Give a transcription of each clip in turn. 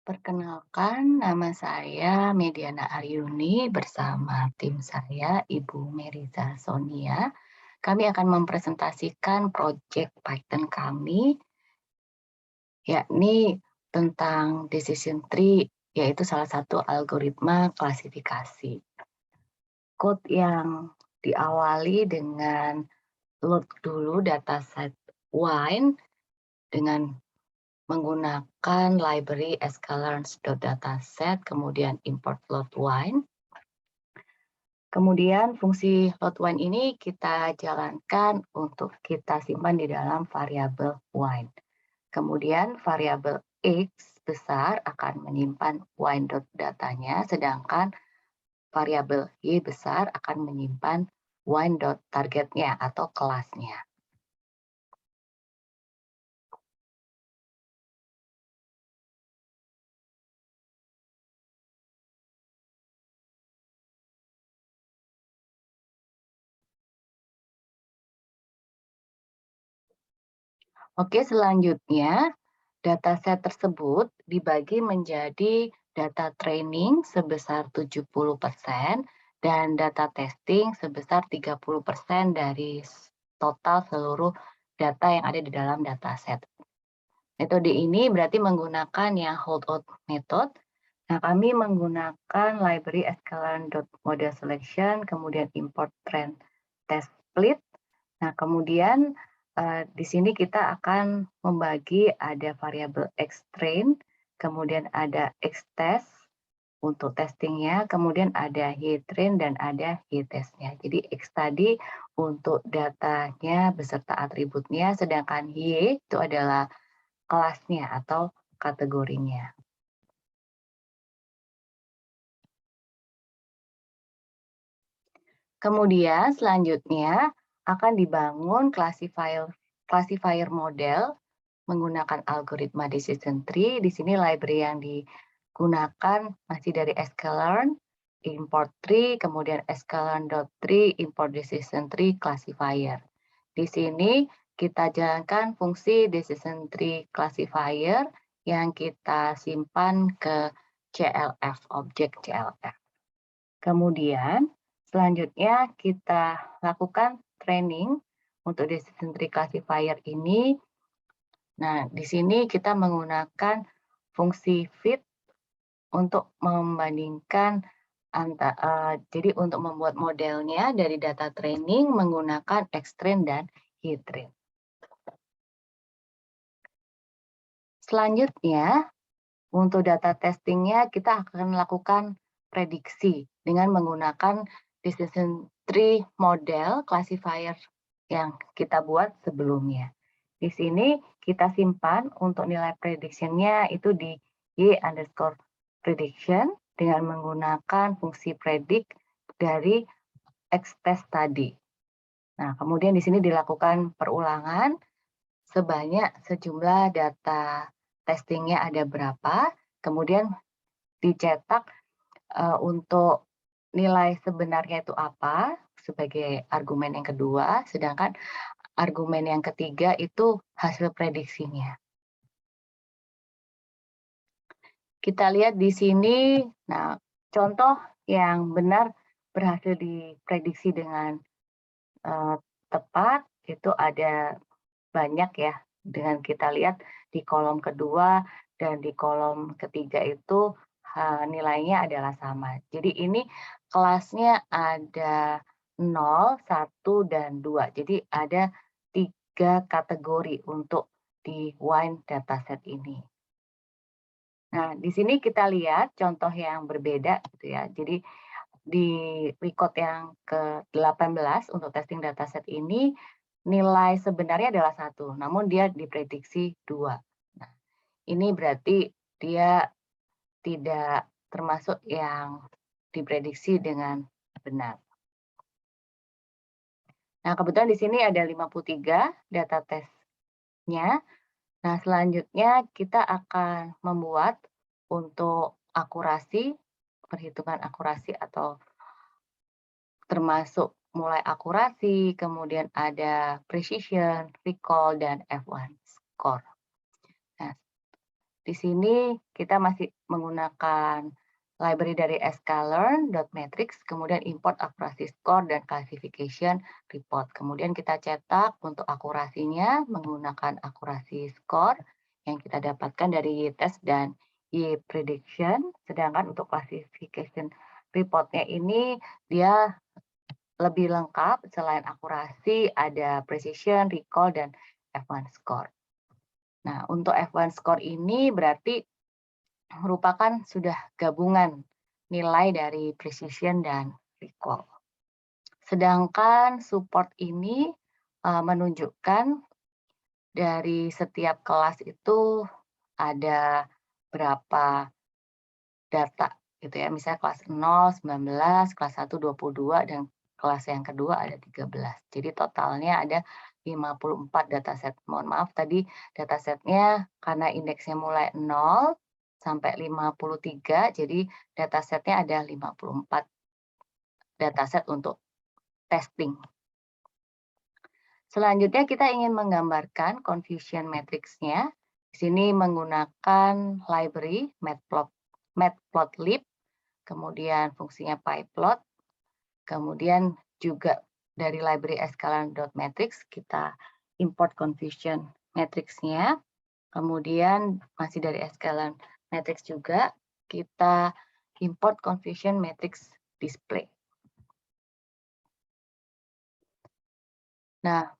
Perkenalkan, nama saya Mediana Aryuni bersama tim saya, Ibu Meriza Sonia. Kami akan mempresentasikan proyek Python kami, yakni tentang decision tree, yaitu salah satu algoritma klasifikasi. Code yang diawali dengan load dulu dataset wine dengan menggunakan library sklearns.dataset, kemudian import load wine. Kemudian fungsi loadWine ini kita jalankan untuk kita simpan di dalam variabel wine. Kemudian variabel x besar akan menyimpan wine.datanya, sedangkan variabel y besar akan menyimpan wine.targetnya atau kelasnya. Oke, selanjutnya dataset tersebut dibagi menjadi data training sebesar 70% dan data testing sebesar 30% dari total seluruh data yang ada di dalam dataset. Metode ini berarti menggunakan yang holdout method. Nah, kami menggunakan library sklearn.model selection, kemudian import trend test split. Nah, kemudian di sini kita akan membagi ada variabel xtrain, kemudian ada xtest untuk testingnya, kemudian ada ytrain dan ada ytestnya. Jadi x tadi untuk datanya beserta atributnya, sedangkan y itu adalah kelasnya atau kategorinya. Kemudian selanjutnya akan dibangun classifier model menggunakan algoritma decision tree. Di sini library yang digunakan masih dari sklearn, import tree, kemudian sklearn.tree, import decision tree classifier. Di sini kita jalankan fungsi decision tree classifier yang kita simpan ke CLF, objek CLF. Kemudian selanjutnya kita lakukan training untuk decision tree classifier ini. Nah, di sini kita menggunakan fungsi fit untuk membandingkan jadi untuk membuat modelnya dari data training menggunakan xtrain dan ytrain. Selanjutnya, untuk data testingnya kita akan melakukan prediksi dengan menggunakan decision tree model classifier yang kita buat sebelumnya. Di sini kita simpan untuk nilai prediction-nya itu di y_prediction dengan menggunakan fungsi predict dari xtest tadi. Nah, kemudian di sini dilakukan perulangan sebanyak sejumlah data testingnya ada berapa, kemudian dicetak untuk nilai sebenarnya itu apa sebagai argumen yang kedua, sedangkan argumen yang ketiga itu hasil prediksinya. Kita lihat di sini, nah contoh yang benar berhasil diprediksi dengan tepat itu ada banyak ya, dengan kita lihat di kolom kedua dan di kolom ketiga itu nilainya adalah sama. Jadi ini kelasnya ada 0, 1, dan 2. Jadi ada 3 kategori untuk di wine dataset ini. Nah, di sini kita lihat contoh yang berbeda gitu ya. Jadi di record yang ke-18 untuk testing dataset ini nilai sebenarnya adalah 1, namun dia diprediksi 2. Nah, ini berarti dia tidak termasuk yang diprediksi dengan benar. Nah, kebetulan di sini ada 53 data testnya. Nah, selanjutnya kita akan membuat untuk akurasi, perhitungan akurasi atau termasuk mulai akurasi, kemudian ada precision, recall, dan F1 score. Nah, di sini kita masih menggunakan library dari sklearn.matrix, kemudian import akurasi score dan classification report. Kemudian kita cetak untuk akurasinya menggunakan akurasi score yang kita dapatkan dari Y-test dan Y-prediction. Sedangkan untuk classification reportnya ini dia lebih lengkap, selain akurasi ada precision, recall, dan F1 score. Nah, untuk F1 score ini berarti merupakan sudah gabungan nilai dari precision dan recall. Sedangkan support ini menunjukkan dari setiap kelas itu ada berapa data gitu ya. Misalnya kelas 0, 19, kelas 1, 22, dan kelas yang kedua ada 13. Jadi totalnya ada 54 dataset. Mohon maaf tadi datasetnya karena indeksnya mulai 0 sampai 53, jadi datasetnya ada 54 dataset untuk testing. Selanjutnya kita ingin menggambarkan confusion matrix-nya. Di sini menggunakan library matplotlib, kemudian fungsinya pyplot, kemudian juga dari library sklearn.matrix kita import confusion matrix-nya, kemudian masih dari sklearn matrix juga kita import confusion matrix display. Nah,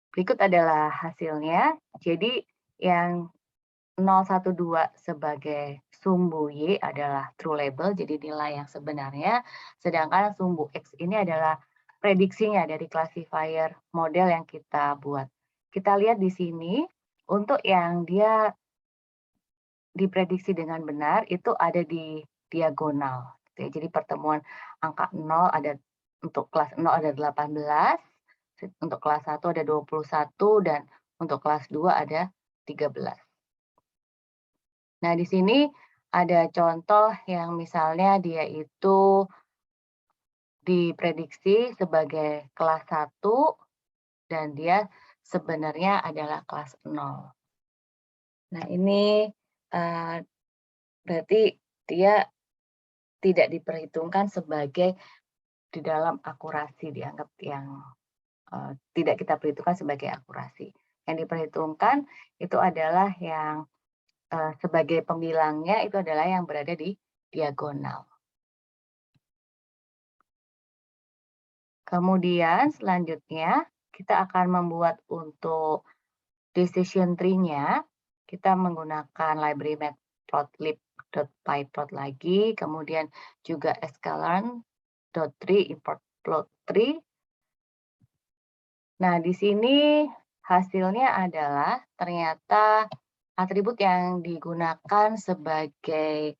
berikut adalah hasilnya. Jadi yang 012 sebagai sumbu Y adalah true label, jadi nilai yang sebenarnya, sedangkan sumbu X ini adalah prediksinya dari classifier model yang kita buat. Kita lihat di sini, untuk yang dia diprediksi dengan benar, itu ada di diagonal. Jadi pertemuan angka 0 ada, untuk kelas 0 ada 18, untuk kelas 1 ada 21, dan untuk kelas 2 ada 13. Nah, di sini ada contoh yang misalnya dia itu diprediksi sebagai kelas 1 dan dia sebenarnya adalah kelas 0. Nah, ini berarti dia tidak diperhitungkan sebagai di dalam akurasi, dianggap yang tidak kita perhitungkan sebagai akurasi. Yang diperhitungkan itu adalah yang sebagai pembilangnya itu adalah yang berada di diagonal. Kemudian selanjutnya kita akan membuat untuk decision tree-nya, kita menggunakan library matplotlib.pyplot lagi, kemudian juga sklearn.tree import plot tree. Nah, di sini hasilnya adalah ternyata atribut yang digunakan sebagai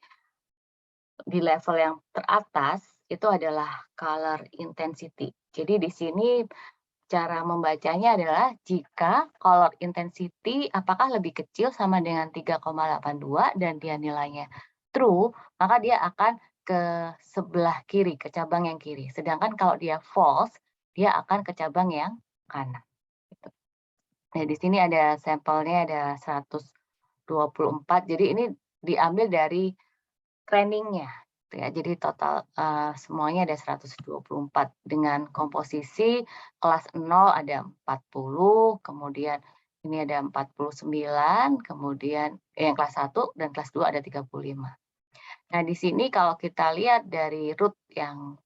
di level yang teratas itu adalah color intensity. Jadi di sini cara membacanya adalah jika color intensity apakah lebih kecil sama dengan 3,82 dan dia nilainya true, maka dia akan ke sebelah kiri, ke cabang yang kiri. Sedangkan kalau dia false, dia akan ke cabang yang kanan. Gitu. Nah, di sini ada sampelnya ada 124. Jadi ini diambil dari trainingnya, gitu ya. Jadi total semuanya ada 124 dengan komposisi kelas 0 ada 40, kemudian ini ada 49, kemudian yang kelas 1 dan kelas 2 ada 35. Nah, di sini kalau kita lihat dari root yang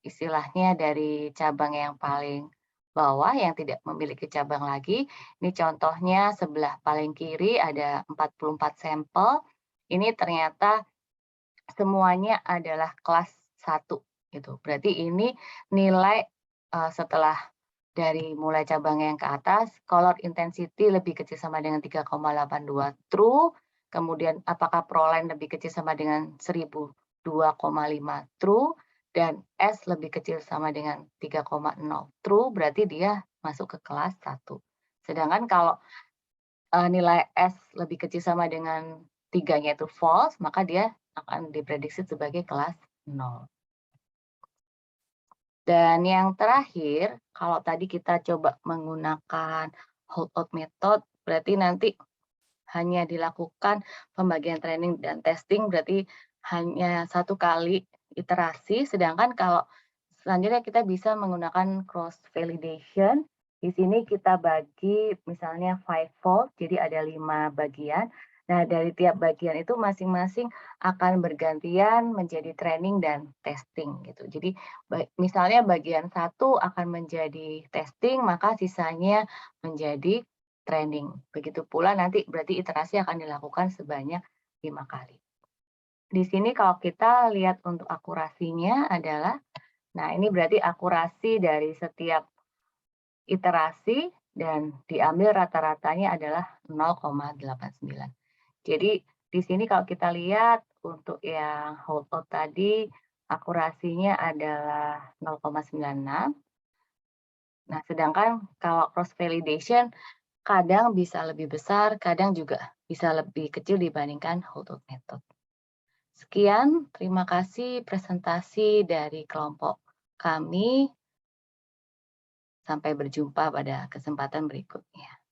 istilahnya dari cabang yang paling bawah yang tidak memiliki cabang lagi, ini contohnya sebelah paling kiri ada 44 sampel. Ini ternyata semuanya adalah kelas 1 gitu. Berarti ini nilai setelah dari mulai cabang yang ke atas, color intensity lebih kecil sama dengan 3,82 true, kemudian apakah proline lebih kecil sama dengan 1002,5 true, dan S lebih kecil sama dengan 3,0 true, berarti dia masuk ke kelas 1. Sedangkan kalau nilai S lebih kecil sama dengan 3-nya itu false, maka dia akan diprediksi sebagai kelas 0. Dan yang terakhir, kalau tadi kita coba menggunakan holdout method, berarti nanti hanya dilakukan pembagian training dan testing berarti hanya 1 kali iterasi, sedangkan kalau selanjutnya kita bisa menggunakan cross validation. Di sini kita bagi misalnya fivefold, jadi ada 5 bagian. Nah, dari tiap bagian itu masing-masing akan bergantian menjadi training dan testing gitu. Jadi misalnya bagian satu akan menjadi testing, maka sisanya menjadi training. Begitu pula nanti berarti iterasi akan dilakukan sebanyak 5 kali. Di sini kalau kita lihat untuk akurasinya adalah, nah ini berarti akurasi dari setiap iterasi dan diambil rata-ratanya adalah 0,89. Jadi di sini kalau kita lihat untuk yang hold out tadi akurasinya adalah 0,96. Nah, sedangkan kalau cross validation kadang bisa lebih besar, kadang juga bisa lebih kecil dibandingkan hold out method. Sekian, terima kasih presentasi dari kelompok kami. Sampai berjumpa pada kesempatan berikutnya.